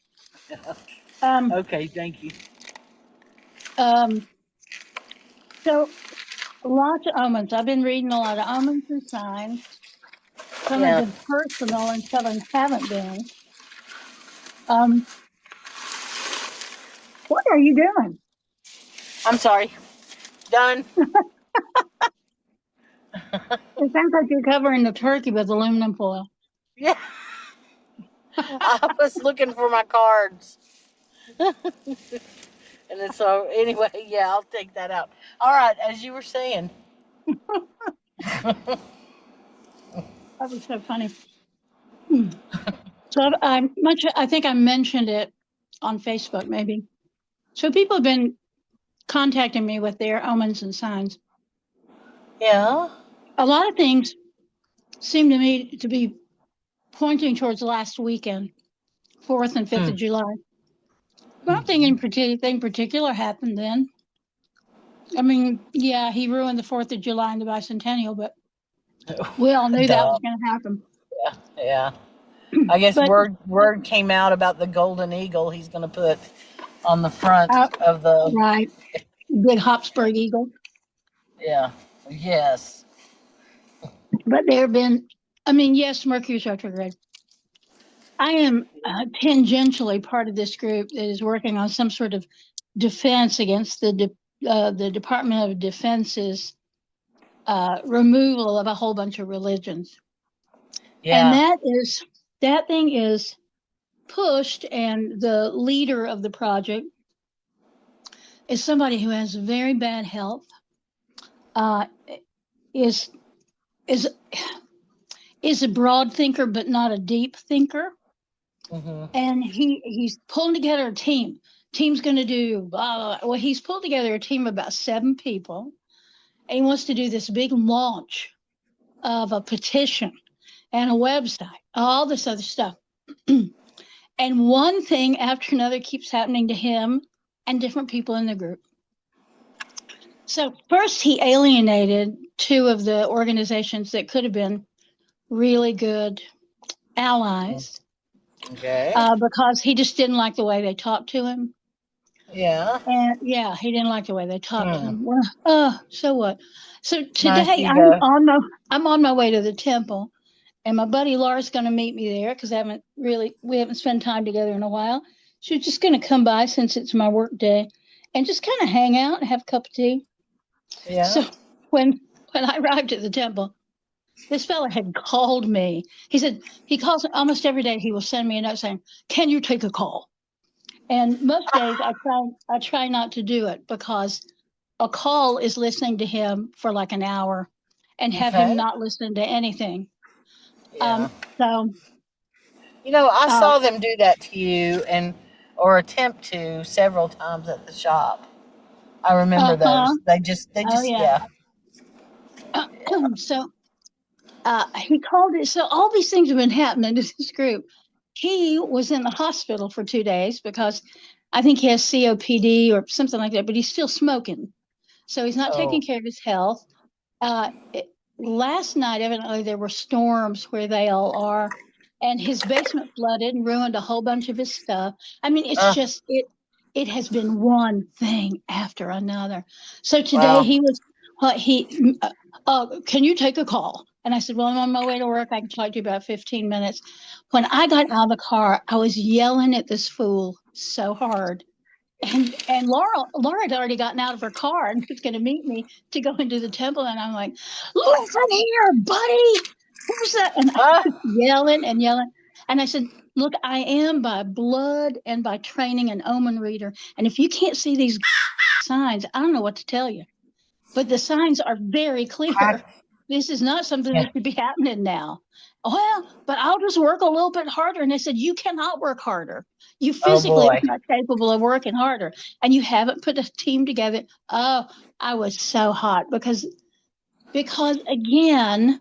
Um, Okay, thank you. so lots of omens. I've been reading a lot of omens and signs. Some have Yeah. been personal and some haven't been. Um, what are you doing? I'm sorry. Done. It sounds like you're covering the turkey with aluminum foil. Yeah. I was looking for my cards. And so, anyway, yeah, I'll take that out. All right, as you were saying. That was so funny. So I think I mentioned it on Facebook maybe. So people have been contacting me with their omens and signs. Yeah. A lot of things seem to me to be pointing towards last weekend, 4th and 5th of July. Nothing in particular happened then. I mean, yeah, he ruined the 4th of July and the bicentennial, but we all knew that Duh. was going to happen. Yeah. Yeah. I guess But word came out about the golden eagle he's going to put on the front of the. right, big Habsburg eagle. Yeah. Yes. But there have been, I mean, yes, Mercury's retrograde. I am tangentially part of this group that is working on some sort of defense against the Department of Defense's removal of a whole bunch of religions. And Yeah. that thing is pushed, and the leader of the project is somebody who has very bad health, is a broad thinker but not a deep thinker. Mm-hmm. And he's pulling together a team. Team's going to do blah, blah. Well, he's pulled together a team of about 7 people, and he wants to do this big launch of a petition and a website, all this other stuff. And one thing after another keeps happening to him and different people in the group. So first he alienated 2 of the organizations that could have been really good allies. Okay. Because he just didn't like the way they talked to him. Yeah. And yeah, he didn't like the way they talked to him. Well, so what? So Nice today ego. I'm on my way to the temple, and my buddy Laura's going to meet me there because we haven't spent time together in a while. She's just going to come by since it's my work day, and just kind of hang out and have a cup of tea. Yeah. So when I arrived at the temple, this fella had called me. He said he calls almost every day. He will send me a note saying, "Can you take a call?" And most days I try not to do it because a call is listening to him for like an hour and have him not listen to anything. Yeah. So I saw them do that to you or attempt to several times at the shop. I remember those. They just yeah. So he called it. So all these things have been happening to this group. He was in the hospital for 2 days because I think he has COPD or something like that, but he's still smoking. So he's not taking care of his health. Last night, evidently, there were storms where they all are, and his basement flooded and ruined a whole bunch of his stuff. I mean, it's just, it has been one thing after another. So today he was, can you take a call? And I said, well, I'm on my way to work. I can talk to you about 15 minutes. When I got out of the car, I was yelling at this fool so hard. And Laura had already gotten out of her car and was going to meet me to go into the temple. And I'm like, listen here, buddy. Who's that? And I was yelling and yelling. And I said, look, I am by blood and by training an omen reader. And if you can't see these signs, I don't know what to tell you. But the signs are very clear. This is not something that should be happening now. Well, but I'll just work a little bit harder. And I said, you cannot work harder. You physically are not capable of working harder. And you haven't put a team together. Oh, I was so hot because again,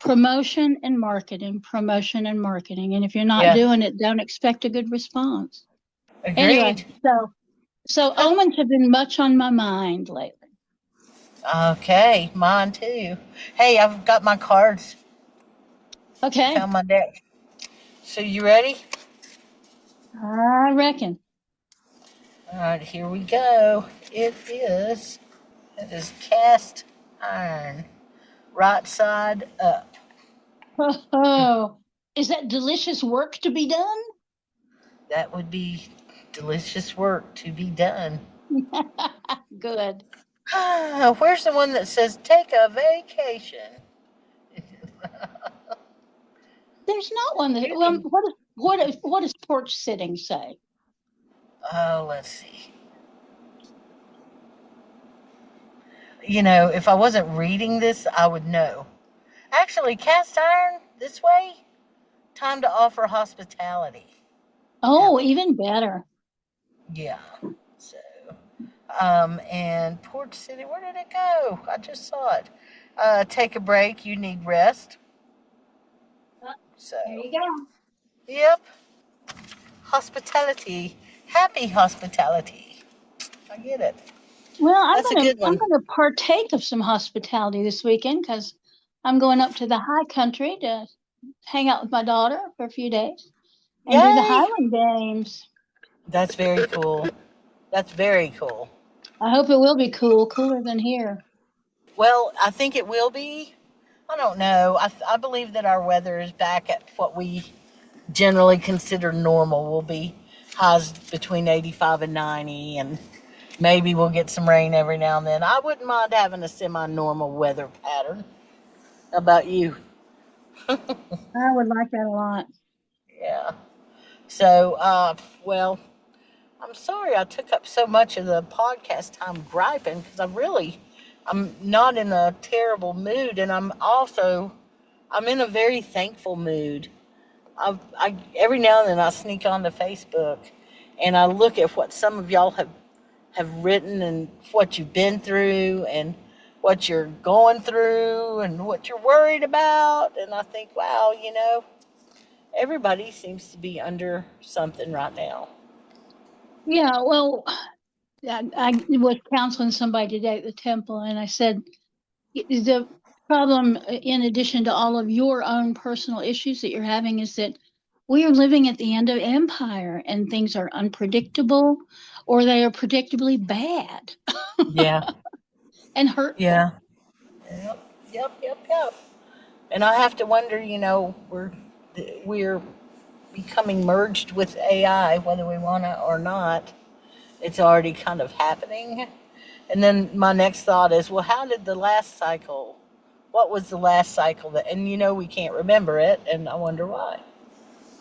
promotion and marketing, promotion and marketing. And if you're not Yeah. doing it, don't expect a good response. Agreed. Anyway, so omens have been much on my mind lately. Okay, mine too. Hey, I've got my cards. Okay, Found my deck. So you ready? I reckon. All right, here we go. It is cast iron, right side up. Oh, is that delicious work to be done? That would be delicious work to be done. Good. Where's the one that says take a vacation? There's not one that. You Well, can. what does porch sitting say? Oh, let's see. You know, if I wasn't reading this, I would know. Actually, cast iron this way. Time to offer hospitality. Oh, even better. Yeah. So, and Port City, where did it go? I just saw it. Take a break. You need rest. So, There you go. yep. Hospitality. Happy hospitality. I get it. Well, That's a good I'm one. gonna partake of some hospitality this weekend because I'm going up to the high country to hang out with my daughter for a few days and do the Yay! Highland Games. That's very cool. That's very cool. I hope it will be cool, cooler than here. Well, I think it will be. I don't know. I believe that our weather is back at what we generally consider normal. We'll be highs between 85 and 90, and maybe we'll get some rain every now and then. I wouldn't mind having a semi-normal weather pattern. How about you? I would like that a lot. Yeah. So, well, I'm sorry I took up so much of the podcast time griping because I'm not in a terrible mood, and I'm in a very thankful mood. I every now and then I sneak onto Facebook, and I look at what some of y'all have written and what you've been through and what you're going through and what you're worried about, and I think, wow, everybody seems to be under something right now. Yeah, well, I was counseling somebody today at the temple, and I said the problem, in addition to all of your own personal issues that you're having, is that we are living at the end of empire, and things are unpredictable, or they are predictably bad Yeah. and hurtful. Yeah. Yep. And I have to wonder, we're becoming merged with AI, whether we want to or not. It's already kind of happening. And then my next thought is, well, what was the last cycle and we can't remember it, and I wonder why.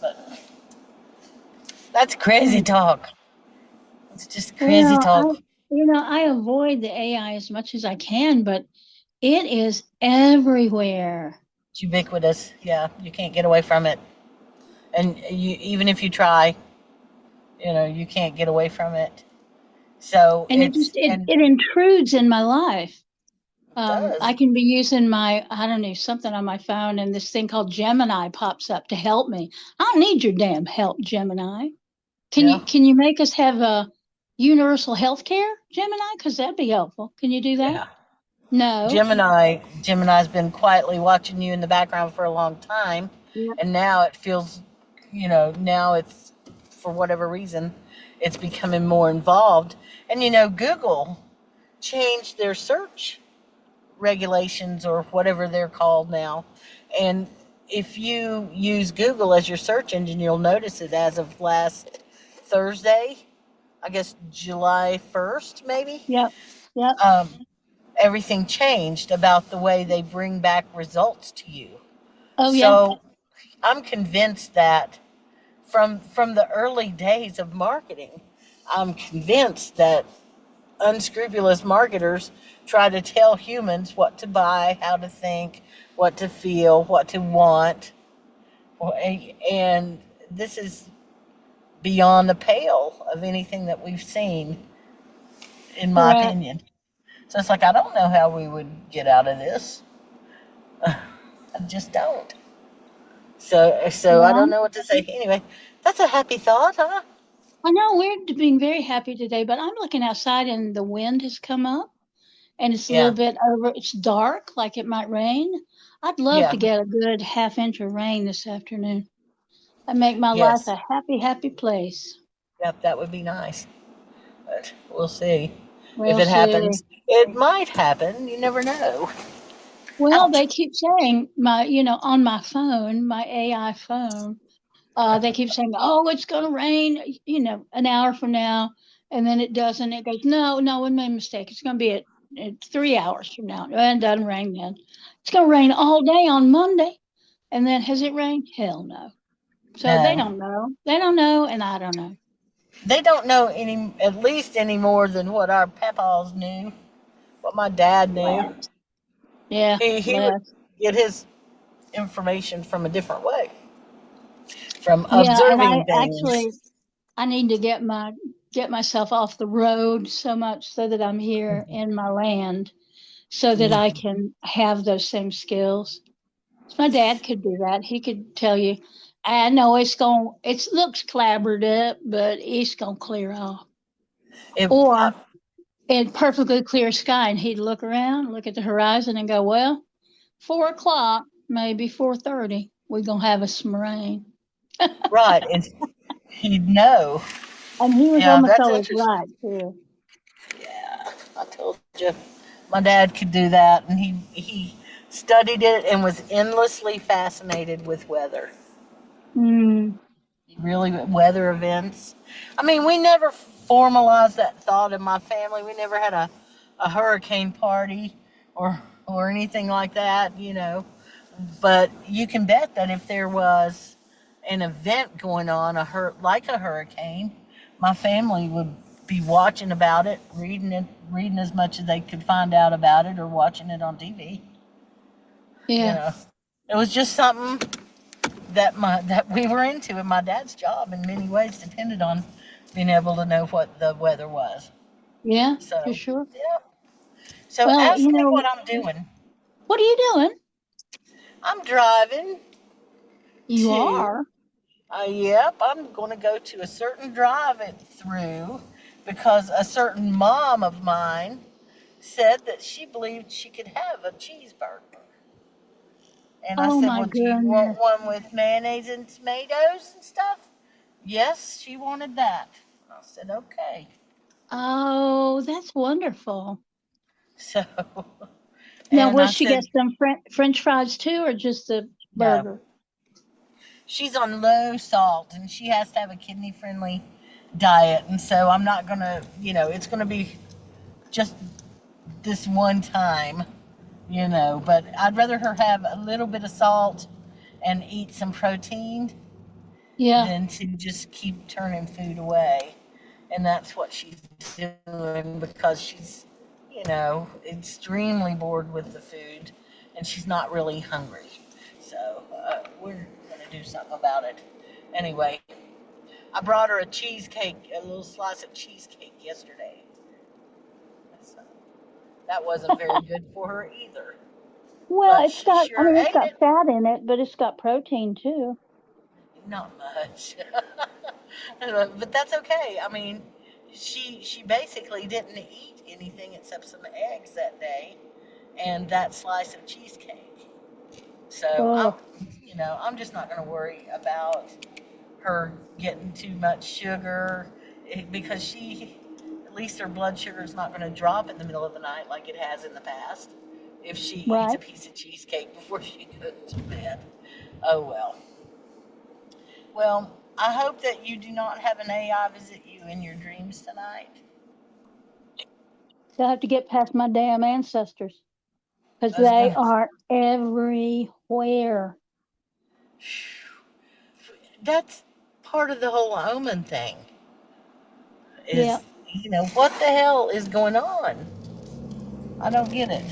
But that's crazy talk. It's just crazy talk. I avoid the AI as much as I can, but it is everywhere. It's ubiquitous. Yeah, you can't get away from it. And even if you try, you can't get away from it. So And it it intrudes in my life. does. I can be using I don't know, something on my phone, and this thing called Gemini pops up to help me. I don't need your damn help, Gemini. Yeah. Can you make us have a universal health care, Gemini? Because that'd be helpful. Can you do that? Yeah. No. Gemini's been quietly watching you in the background for a long time, Yeah. and now it feels, now it's, for whatever reason, it's becoming more involved. And Google changed their search regulations, or whatever they're called now. And if you use Google as your search engine, you'll notice it as of last Thursday, I guess July 1st, maybe. Yep. Everything changed about the way they bring back results to you. Oh, yeah. So I'm convinced that from the early days of marketing, I'm convinced that unscrupulous marketers try to tell humans what to buy, how to think, what to feel, what to want. And this is beyond the pale of anything that we've seen, in my opinion. So it's like, I don't know how we would get out of this. I just don't. So I Well, don't know what to say. Anyway, that's a happy thought, huh? I know we're being very happy today, but I'm looking outside and the wind has come up and it's a little Yeah, bit over. It's dark, like it might rain. I'd love yeah, to get a good half inch of rain this afternoon. That'd make my life yes. a happy, happy place. Yep, that would be nice. But we'll see. If We'll it see. happens, it might happen. You never know. Well, Ouch. they keep saying on my phone, my AI phone, they keep saying, "Oh, it's going to rain," an hour from now, and then it doesn't. It goes, "No, no, we made a mistake. It's going to be at 3 hours from now." And it doesn't rain then. It's going to rain all day on Monday, and then has it rained? Hell no. So they No, don't know. They don't know, and I don't know. they don't know at least any more than what our papaws knew, what my dad knew. Less. Yeah, He would less. get his information from a different way, from Yeah, and observing I things. actually I need to get myself off the road so much so that I'm here in my land so that I Mhm. can have those same skills. My dad could do that. He could tell you, I know it looks clabbered up, but it's gonna clear off. If Or in perfectly clear sky, and he'd look around, look at the horizon, and go, "Well, 4 o'clock, maybe 4:30, we're gonna have some rain." right, and he'd know. And he was Yeah, almost that's always interesting. right too. Yeah, I told you, my dad could do that, and he studied it and was endlessly fascinated with weather. Mm, Really, weather events. I mean, we never formalized that thought in my family. We never had a hurricane party or anything like that, you know. But you can bet that if there was an event going on, like a hurricane, my family would be watching about it, reading as much as they could find out about it, or watching it on TV. You yeah, know, it was just something that we were into, and my dad's job in many ways depended on being able to know what the weather was. yeah, for So, sure. yeah. So Well, ask me what I'm doing. what are you doing? I'm driving You to are. Yep, I'm going to go to a certain drive-through because a certain mom of mine said that she believed she could have a cheeseburger. And I Oh said, my "Well, do you want goodness. one with mayonnaise and tomatoes and stuff?" Yes, she wanted that. I said, "Okay." Oh, that's wonderful. So, Now, and will I she get said, some French fries too, or just the "No, burger? she's on low salt and she has to have a kidney friendly diet. And so I'm not going to, it's going to be just this one time, but I'd rather her have a little bit of salt and eat some protein Yeah, than to just keep turning food away. And that's what she's doing because she's, extremely bored with the food and she's not really hungry. So we're going to do something about it. Anyway, I brought her a cheesecake, a little slice of cheesecake yesterday. So that wasn't very good for her either. well, But she sure it's ate got it. fat in it, but it's got protein too. Not much. But that's okay. I mean, she basically didn't eat anything except some eggs that day and that slice of cheesecake. So Oh, I'm just not going to worry about her getting too much sugar because at least her blood sugar is not going to drop in the middle of the night like it has in the past if she eats a right. piece of cheesecake before she goes to bed. Oh well. Well, I hope that you do not have an AI visit you in your dreams tonight. So I have to get past my damn ancestors because I was they gonna. are everywhere. That's part of the whole omen thing. Yeah. Is what the hell is going on? I don't get it.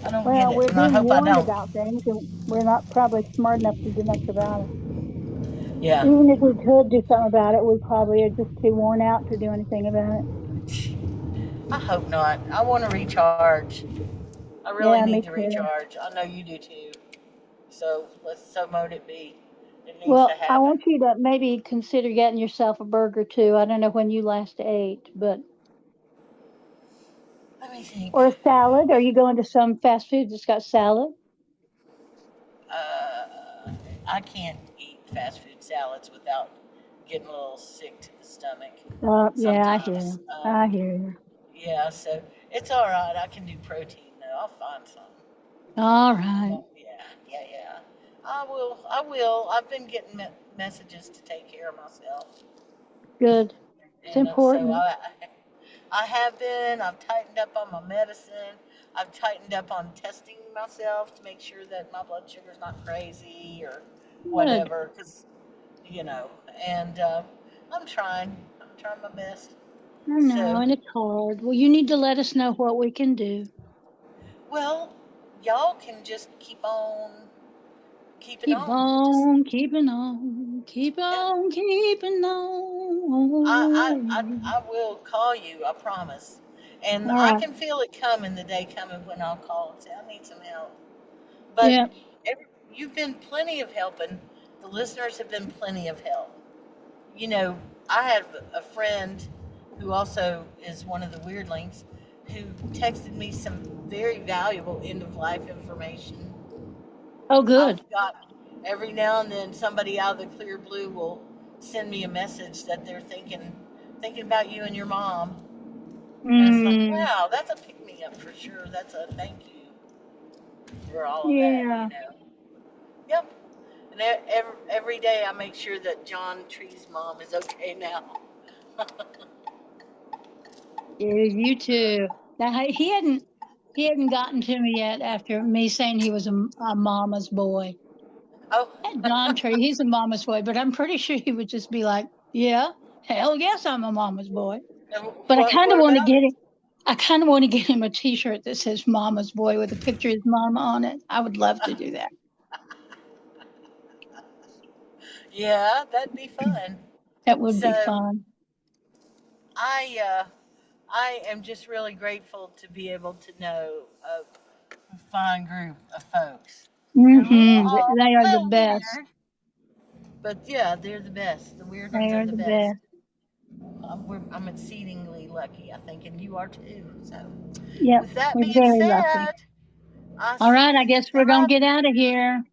I don't get Well, it, we're and I being hope I warned don't. about things, and we're not probably smart enough to do much about it. Yeah, Even if we could do something about it, we probably are just too worn out to do anything about it. I hope not. I want to recharge. I really Yeah, me need to too. recharge. I know you do too. So mote it be. It needs to Well, I happen. want you to maybe consider getting yourself a burger too. I don't know when you last ate, but Let me think. or a salad. Are you going to some fast food that's got salad? Uh, I can't eat fast food salads without getting a little sick to the stomach Yeah, I hear sometimes. you. I hear you. Yeah, so it's all right. I can do protein though. I'll find some. All right. Yeah, yeah, yeah. I will. I will. I've been getting messages to take care of myself, Good. It's and so important. I have been. I've tightened up on my medicine. I've tightened up on testing myself to make sure that my blood sugar's not crazy or Good. whatever. Because you know, and I'm trying. I'm trying my best. I know, So, and it's hard. Well, you need to let us know what we can do. well, y'all can just keep on keeping Keep on. Just on keeping on. Keep yeah. on keeping on. I will call you, I promise. And All I right. can feel it coming, the day coming when I'll call and say, I need some help. But Yeah. you've been plenty of help, and the listeners have been plenty of help. You know, I have a friend who also is one of the weirdlings who texted me some very valuable end of life information. Oh, good. I've got every now and then somebody out of the clear blue will send me a message that they're thinking about you and your mom. And it's like, Mm, wow, that's a pick me up for sure. That's a thank you for all of that, yeah. Yep. And every day I make sure that John Tree's mom is okay now. Yeah, you too. Now, he hadn't gotten to me yet after me saying he was a mama's boy. Oh, That John Tree, he's a mama's boy, but I'm pretty sure he would just be like, "Yeah, hell yes, I'm a mama's boy." and But I kind of what want to about get it? him. I kind of want to get him a T-shirt that says "Mama's Boy" with a picture of his mama on it. I would love to do that. Yeah, that'd be fun. That would be So fun. I I am just really grateful to be able to know a fine group of folks. They're They a are the little best. weird, but yeah, they're the best. The weird They ones are are the the best. best. I'm exceedingly lucky, I think, and you are too. So, Yep, with that we're being very lucky. said, I All see right, I you guess we're gonna get driving. out of here.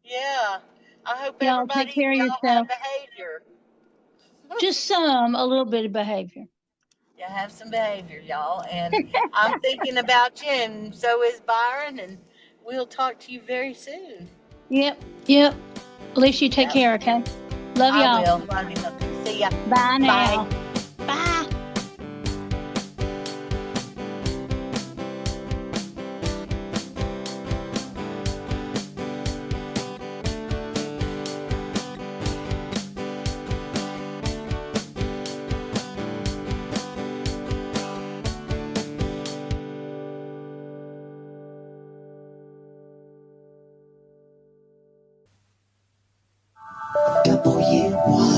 Yeah, I hope Y'all take care of y'all have yourself. behavior. Just a little bit of behavior. Yeah, have some behavior, y'all. And I'm thinking about you, and so is Byron, and we'll talk to you very soon. Yep, yep. Alicia, you take Yep, care, okay? Love I y'all. will. Love you. See ya. Bye Bye. now. Bye. WY.